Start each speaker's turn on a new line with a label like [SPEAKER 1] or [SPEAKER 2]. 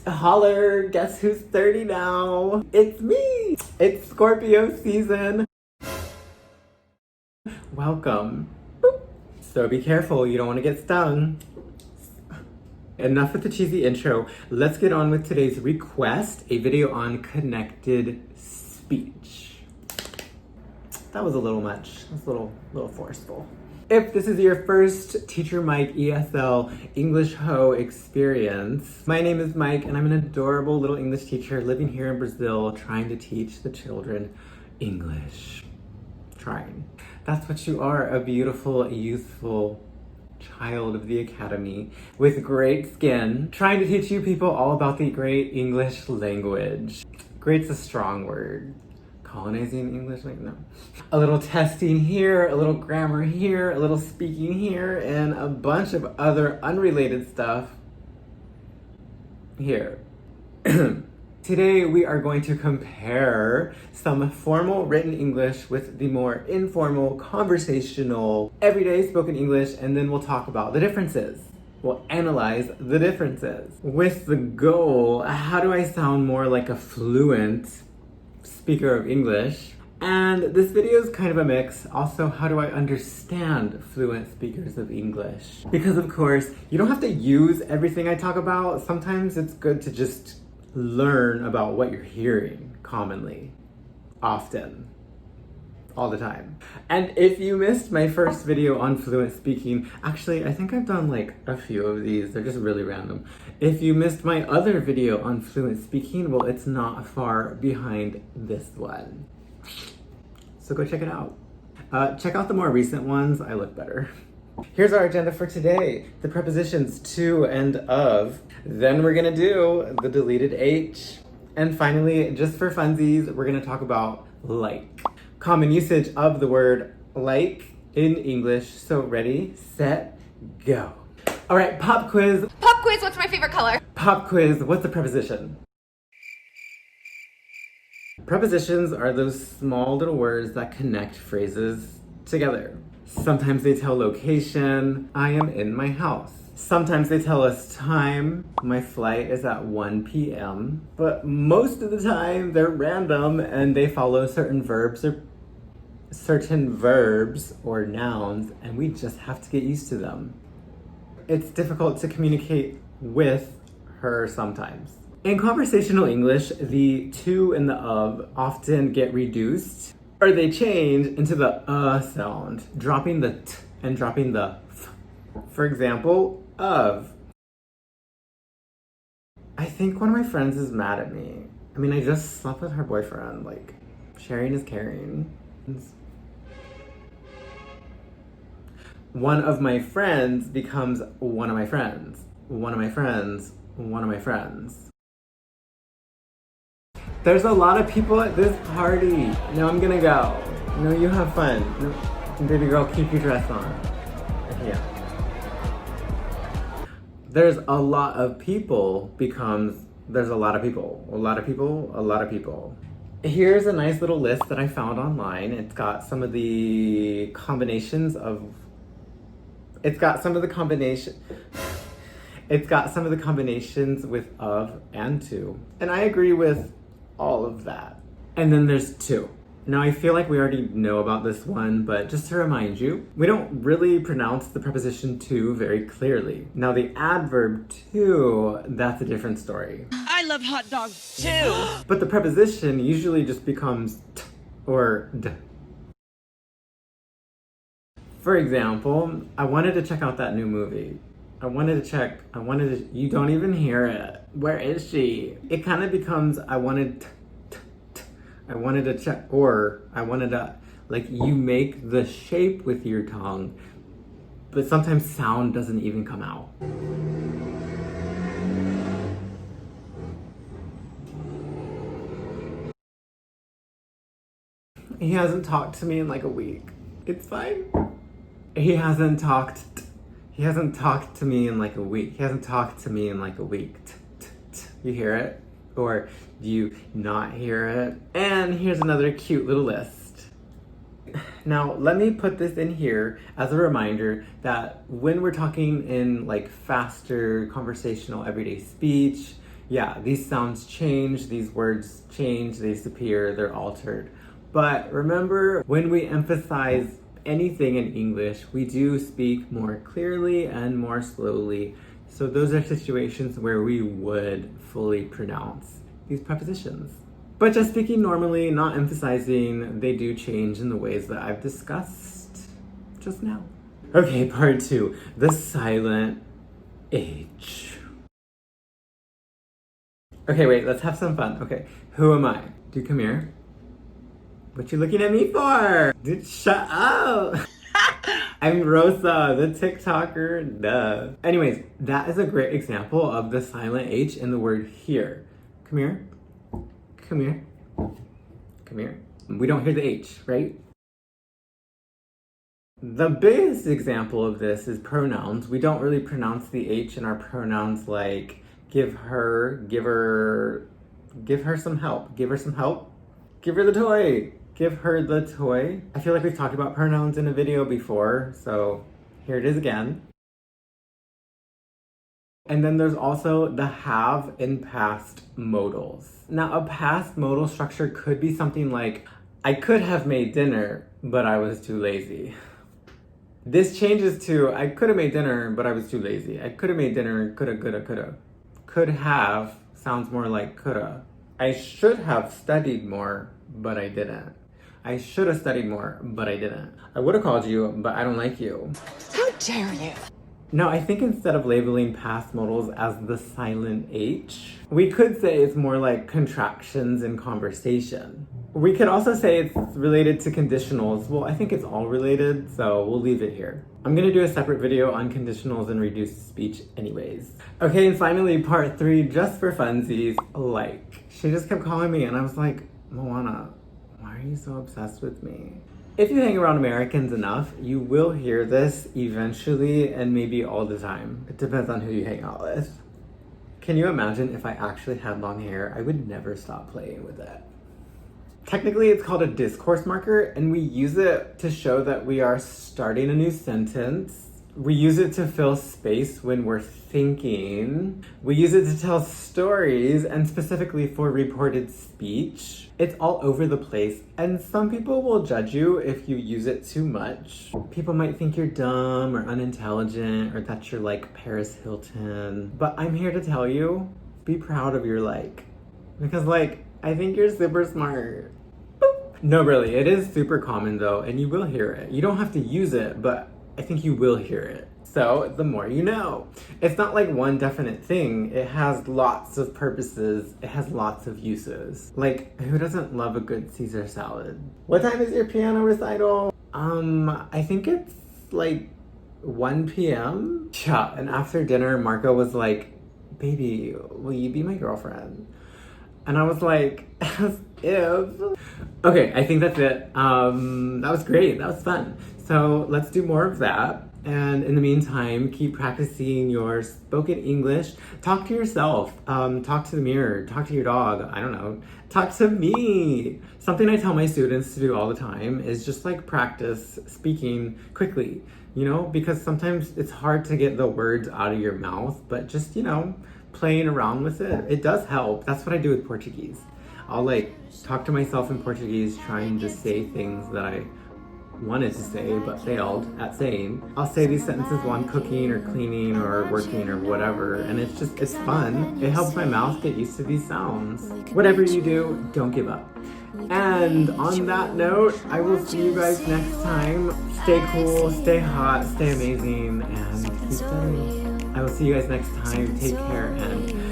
[SPEAKER 1] Holler, guess who's 30 now? It's me! It's Scorpio season. Welcome. Boop. So be careful, you don't want to get stung. Enough with the cheesy intro. Let's get on with today's request, a video on connected speech. That was a little much. That's a little forceful. If this is your first Teacher Mike ESL English Ho experience, my name is Mike and I'm an adorable little English teacher living here in Brazil trying to teach the children English. Trying. That's what you are, a beautiful, youthful child of the academy with great skin, trying to teach you people all about the great English language. Great's a strong word. Colonizing English, like no. A little testing here, a little grammar here, a little speaking here, and a bunch of other unrelated stuff here. Today we are going to compare some formal written English with the more informal, conversational, everyday spoken English, and then we'll talk about the differences. We'll analyze the differences. With the goal, how do I sound more like a fluent speaker of English? And this video is kind of a mix. Also, how do I understand fluent speakers of English? Because of course, you don't have to use everything I talk about. Sometimes it's good to just learn about what you're hearing commonly, often, all the time. And if you missed my first video on fluent speaking, actually, I think I've done like a few of these. They're just really random. If you missed my other video on fluent speaking, well, it's not far behind this one. So go check it out. Check out the more recent ones. I look better. Here's our agenda for today. The prepositions to and of. Then we're gonna do the deleted H. And finally, just for funsies, we're gonna talk about like. Common usage of the word like in English. So ready, set, go. All right, pop quiz.
[SPEAKER 2] Pop quiz, what's my favorite color?
[SPEAKER 1] Pop quiz, what's a preposition? Prepositions are those small little words that connect phrases together. Sometimes they tell location, I am in my house. Sometimes they tell us time, my flight is at 1 p.m. But most of the time they're random and they follow certain verbs or nouns, and we just have to get used to them. It's difficult to communicate with her sometimes. In conversational English, the to and the of often get reduced, or they change into the sound, dropping the t and dropping the f. For example, of. I think one of my friends is mad at me. I mean, I just slept with her boyfriend. Like, sharing is caring. One of my friends becomes one of my friends. One of my friends, one of my friends. There's a lot of people at this party. No, I'm gonna go. No, you have fun. No, baby girl, keep your dress on. Yeah. There's a lot of people becomes there's a lot of people. A lot of people, a lot of people. Here's a nice little list that I found online. It's got some of the combinations with of and to. And I agree with all of that. And then there's to. Now I feel like we already know about this one, but just to remind you, we don't really pronounce the preposition to very clearly. Now the adverb to, that's a different story.
[SPEAKER 3] I love hot dogs too.
[SPEAKER 1] But the preposition usually just becomes t or d. For example, I wanted to check out that new movie. You don't even hear it. Where is she? It kind of becomes, I wanted to check, or I wanted to, like, you make the shape with your tongue, but sometimes sound doesn't even come out. He hasn't talked to me in like a week. It's fine. He hasn't talked to me in like a week. You hear it? Or do you not hear it? And here's another cute little list. Now, let me put this in here as a reminder that when we're talking in like faster conversational everyday speech, yeah, these sounds change, these words change, they disappear, they're altered. But remember, when we emphasize anything in English, we do speak more clearly and more slowly. So those are situations where we would fully pronounce these prepositions. But just speaking normally, not emphasizing, they do change in the ways that I've discussed just now. Okay, part 2, the silent H. Okay, wait, let's have some fun. Okay, who am I? Dude, come here. What you looking at me for? Dude, shut up. I'm Rosa, the TikToker, duh. Anyways, that is a great example of the silent H in the word here. Come here. Come here. Come here. We don't hear the H, right? The biggest example of this is pronouns. We don't really pronounce the H in our pronouns like give her some help. Give her some help. Give her the toy. Give her the toy. I feel like we've talked about pronouns in a video before, so here it is again. And then there's also the have in past modals. Now, a past modal structure could be something like, I could have made dinner, but I was too lazy. This changes to, I could have made dinner, but I was too lazy. I could have made dinner, coulda, coulda. Could have sounds more like coulda. I should have studied more, but I didn't. I should have studied more, but I didn't. I would have called you, but I don't like you.
[SPEAKER 3] How dare you?
[SPEAKER 1] Now, I think instead of labeling past modals as the silent H, we could say it's more like contractions in conversation. We could also say it's related to conditionals. Well, I think it's all related, so we'll leave it here. I'm gonna do a separate video on conditionals and reduced speech anyways. Okay, and finally, part 3, just for funsies, like. She just kept calling me and I was like, Moana, why are you so obsessed with me? If you hang around Americans enough, you will hear this eventually and maybe all the time. It depends on who you hang out with. Can you imagine if I actually had long hair? I would never stop playing with it. Technically, it's called a discourse marker, and we use it to show that we are starting a new sentence. We use it to fill space when we're thinking. We use it to tell stories, and specifically for reported speech. It's all over the place, and some people will judge you if you use it too much. People might think you're dumb or unintelligent or that you're like Paris Hilton. But I'm here to tell you, be proud of your like. Because like, I think you're super smart. Boop. No, really, it is super common though, and you will hear it. You don't have to use it, but I think you will hear it. So the more you know. It's not like one definite thing. It has lots of purposes. It has lots of uses. Like, who doesn't love a good Caesar salad? What time is your piano recital? I think it's like 1 p.m. Yeah, and after dinner, Marco was like, baby, will you be my girlfriend? And I was like, as if. Okay, I think that's it. That was great. That was fun. So let's do more of that. And in the meantime, keep practicing your spoken English. Talk to yourself. Talk to the mirror. Talk to your dog. I don't know. Talk to me. Something I tell my students to do all the time is just like practice speaking quickly, you know, because sometimes it's hard to get the words out of your mouth, but just, you know, playing around with it, it does help. That's what I do with Portuguese. I'll like talk to myself in Portuguese, trying to say things that I wanted to say but failed at saying. I'll say these sentences while I'm cooking or cleaning or working or whatever, and it's fun. It helps my mouth get used to these sounds. Whatever you do, don't give up. And on that note, I will see you guys next time. Stay cool, stay hot, stay amazing, and keep studying. I will see you guys next time. Take care and